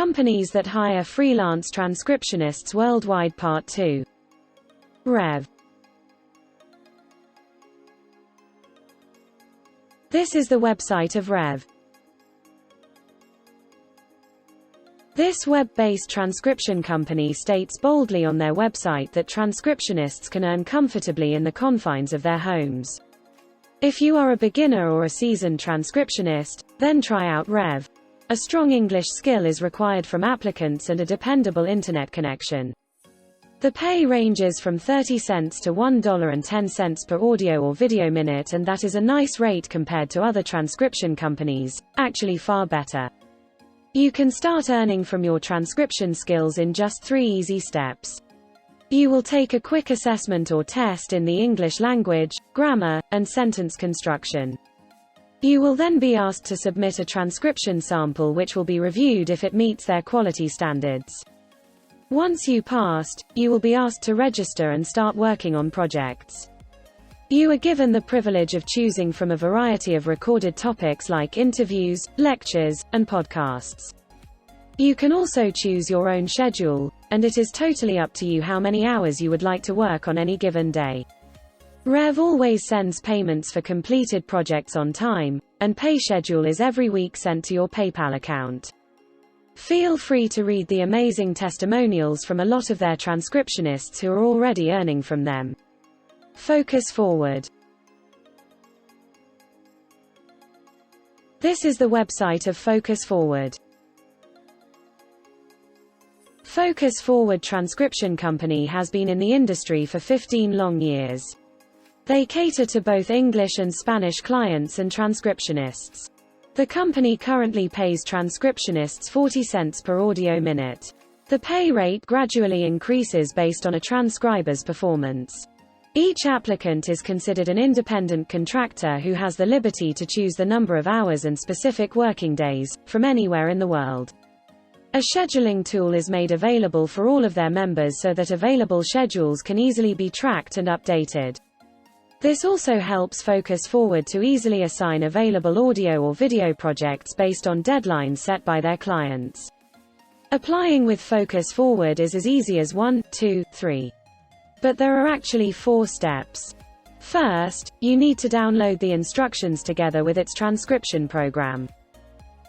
Companies that hire freelance transcriptionists worldwide Part 2. Rev. This is the website of Rev. This web-based transcription company states boldly on their website that transcriptionists can earn comfortably in the confines of their homes. If you are a beginner or a seasoned transcriptionist, then try out Rev. A strong English skill is required from applicants and a dependable internet connection. The pay ranges from 30 cents to $1.10 per audio or video minute, and that is a nice rate compared to other transcription companies, actually far better. You can start earning from your transcription skills in just 3 easy steps. You will take a quick assessment or test in the English language, grammar, and sentence construction. You will then be asked to submit a transcription sample which will be reviewed if it meets their quality standards. Once you passed, you will be asked to register and start working on projects. You are given the privilege of choosing from a variety of recorded topics like interviews, lectures, and podcasts. You can also choose your own schedule, and it is totally up to you how many hours you would like to work on any given day. Rev always sends payments for completed projects on time, and pay schedule is every week sent to your PayPal account. Feel free to read the amazing testimonials from a lot of their transcriptionists who are already earning from them. Focus forward. This is the website of Focus Forward. Focus Forward Transcription Company has been in the industry for 15 long years. They cater to both English and Spanish clients and transcriptionists. The company currently pays transcriptionists 40 cents per audio minute. The pay rate gradually increases based on a transcriber's performance. Each applicant is considered an independent contractor who has the liberty to choose the number of hours and specific working days, from anywhere in the world. A scheduling tool is made available for all of their members so that available schedules can easily be tracked and updated. This also helps Focus Forward to easily assign available audio or video projects based on deadlines set by their clients. Applying with Focus Forward is as easy as 1, 2, 3. But there are actually 4 steps. First, you need to download the instructions together with its transcription program.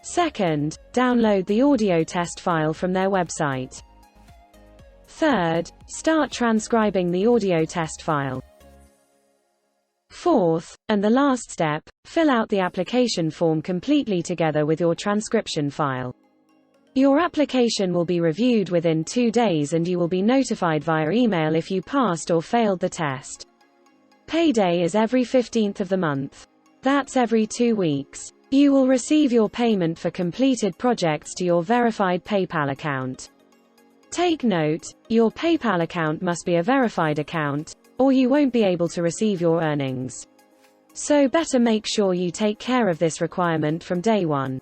Second, download the audio test file from their website. Third, start transcribing the audio test file. Fourth, and the last step, fill out the application form completely together with your transcription file. Your application will be reviewed within 2 days and you will be notified via email if you passed or failed the test. Payday is every 15th of the month. That's every 2 weeks. You will receive your payment for completed projects to your verified PayPal account. Take note, your PayPal account must be a verified account, or you won't be able to receive your earnings. So better make sure you take care of this requirement from day one.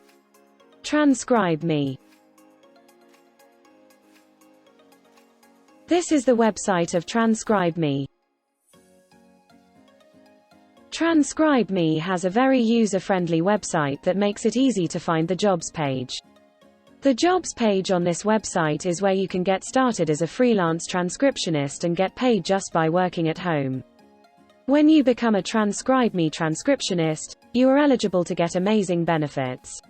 TranscribeMe. This is the website of TranscribeMe. TranscribeMe has a very user-friendly website that makes it easy to find the jobs page. The jobs page on this website is where you can get started as a freelance transcriptionist and get paid just by working at home. When you become a TranscribeMe transcriptionist, you are eligible to get amazing benefits.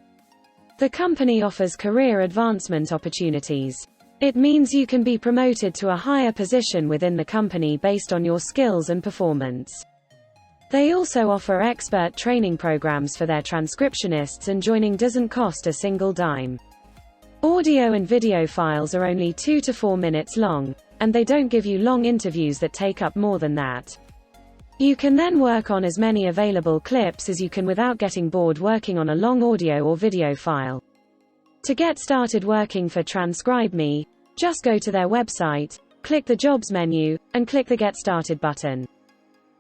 The company offers career advancement opportunities. It means you can be promoted to a higher position within the company based on your skills and performance. They also offer expert training programs for their transcriptionists, and joining doesn't cost a single dime. Audio and video files are only 2 to 4 minutes long, and they don't give you long interviews that take up more than that. You can then work on as many available clips as you can without getting bored working on a long audio or video file. To get started working for TranscribeMe, just go to their website, click the Jobs menu, and click the Get Started button.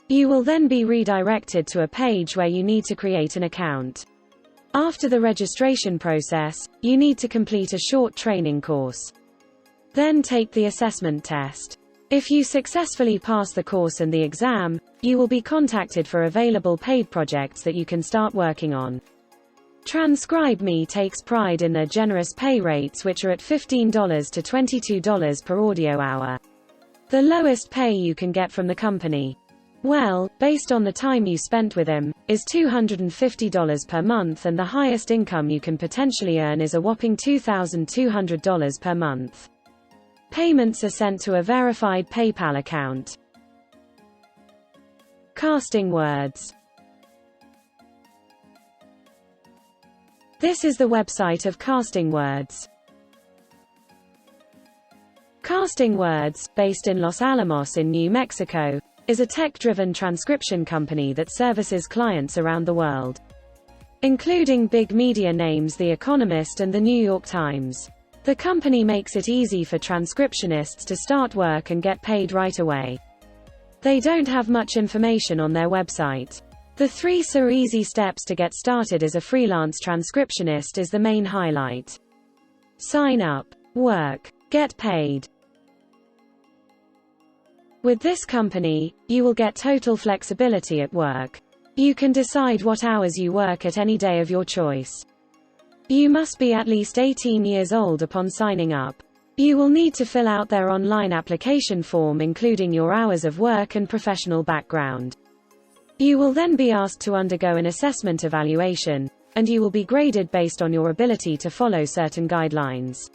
You will then be redirected to a page where you need to create an account. After the registration process, you need to complete a short training course. Then take the assessment test. If you successfully pass the course and the exam, you will be contacted for available paid projects that you can start working on. TranscribeMe takes pride in their generous pay rates, which are at $15 to $22 per audio hour. The lowest pay you can get from the company, well, based on the time you spent with him, is $250 per month, and the highest income you can potentially earn is a whopping $2,200 per month. Payments are sent to a verified PayPal account. CastingWords. This is the website of CastingWords. CastingWords, based in Los Alamos in New Mexico, is a tech-driven transcription company that services clients around the world, including big media names The Economist and The New York Times. The company makes it easy for transcriptionists to start work and get paid right away. They don't have much information on their website. The 3 so easy steps to get started as a freelance transcriptionist is the main highlight. Sign up. Work. Get paid. With this company, you will get total flexibility at work. You can decide what hours you work at any day of your choice. You must be at least 18 years old upon signing up. You will need to fill out their online application form including your hours of work and professional background. You will then be asked to undergo an assessment evaluation, and you will be graded based on your ability to follow certain guidelines.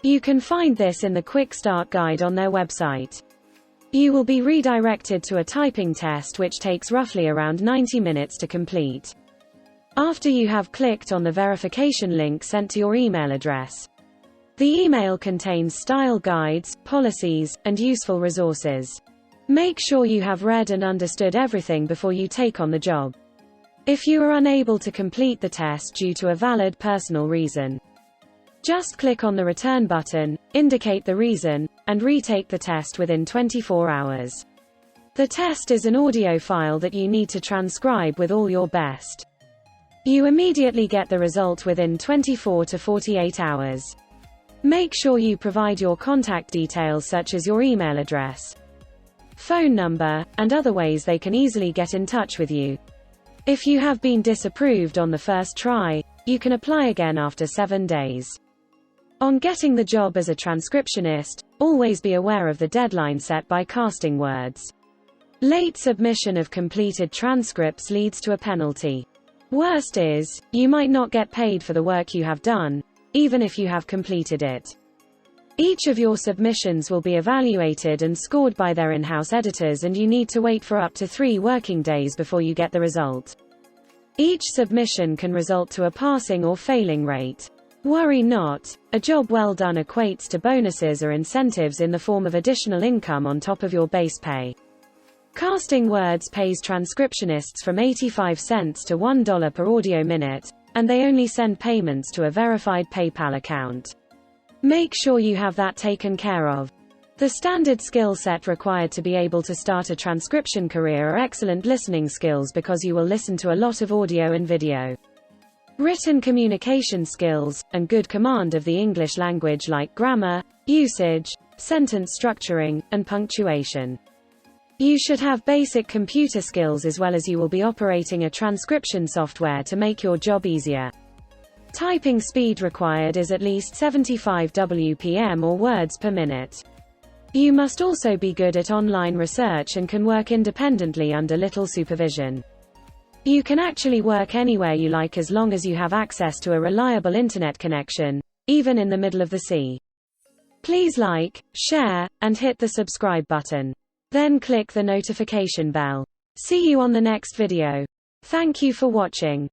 You can find this in the Quick Start Guide on their website. You will be redirected to a typing test which takes roughly around 90 minutes to complete. After you have clicked on the verification link sent to your email address. The email contains style guides, policies, and useful resources. Make sure you have read and understood everything before you take on the job. If you are unable to complete the test due to a valid personal reason, just click on the return button, indicate the reason, and retake the test within 24 hours. The test is an audio file that you need to transcribe with all your best. You immediately get the result within 24 to 48 hours. Make sure you provide your contact details such as your email address, phone number, and other ways they can easily get in touch with you. If you have been disapproved on the first try, you can apply again after 7 days. On getting the job as a transcriptionist, always be aware of the deadline set by CastingWords. Late submission of completed transcripts leads to a penalty. Worst is, you might not get paid for the work you have done, even if you have completed it. Each of your submissions will be evaluated and scored by their in-house editors, and you need to wait for up to 3 working days before you get the result. Each submission can result to a passing or failing rate. Worry not, a job well done equates to bonuses or incentives in the form of additional income on top of your base pay. CastingWords pays transcriptionists from 85 cents to $1 per audio minute, and they only send payments to a verified PayPal account. Make sure you have that taken care of. The standard skill set required to be able to start a transcription career are excellent listening skills because you will listen to a lot of audio and video. Written communication skills, and good command of the English language like grammar, usage, sentence structuring, and punctuation. You should have basic computer skills as well, as you will be operating a transcription software to make your job easier. Typing speed required is at least 75 WPM or words per minute. You must also be good at online research and can work independently under little supervision. You can actually work anywhere you like as long as you have access to a reliable internet connection, even in the middle of the sea. Please like, share, and hit the subscribe button. Then click the notification bell. See you on the next video. Thank you for watching.